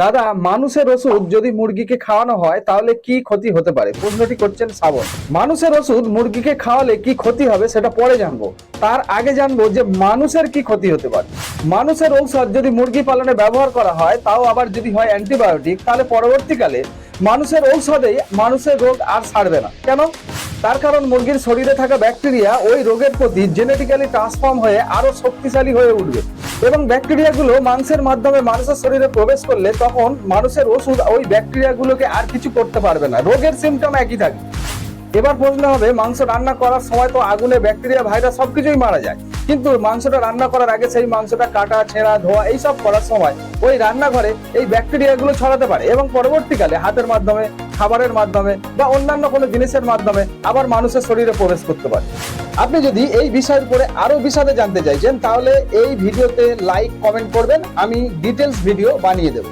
দাদা, মানুষের ওষুধ যদি মুরগিকে খাওয়ানো হয় তাহলে কি ক্ষতি হতে পারে? প্রশ্নটি করছেন শ্রাবণ। মানুষের ওষুধ মুরগিকে খাওয়ালে কি ক্ষতি হবে সেটা পরে জানবো। তার আগে জানবো যে মানুষের কি ক্ষতি হতে পারে। মানুষের ঔষধ যদি মুরগি পালনে ব্যবহার করা হয়, তাও আবার যদি হয় অ্যান্টিবায়োটিক, তাহলে পরবর্তীকালে মানুষের ঔষধেই মানুষের রোগ আর ছাড়বে না। কেন? তার কারণ মুরগির শরীরে থাকা ব্যাকটেরিয়া ওই রোগের প্রতি জেনেটিক্যালি ট্রান্সফর্ম হয়ে আরো শক্তিশালী হয়ে উঠবে এবং ব্যাকটেরিয়াগুলো মাংসের মাধ্যমে মানুষের শরীরে প্রবেশ করলে তখন মানুষের ওষুধ ওই ব্যাকটেরিয়াগুলোকে আর কিছু করতে পারবে না, রোগের সিমটম একই থাকবে। এবার প্রশ্ন হবে, মাংস রান্না করার সময় তো আগুনে ব্যাকটেরিয়া ভাইরাস সবকিছুই মারা যায়, কিন্তু মাংসটা রান্না করার আগে সেই মাংসটা কাটা ছেঁড়া ধোয়া এইসব করার সময় ওই রান্নাঘরে এই ব্যাকটেরিয়াগুলো ছড়াতে পারে এবং পরবর্তীকালে হাতের মাধ্যমে, খাবারের মাধ্যমে বা অন্যান্য কোনো জিনিসের মাধ্যমে আবার মানুষের শরীরে প্রবেশ করতে পারে। আপনি যদি এই বিষয়ের উপরে আরো বিশদে জানতে চাইছেন তাহলে এই ভিডিওতে লাইক কমেন্ট করবেন, আমি ডিটেলস ভিডিও বানিয়ে দেবো।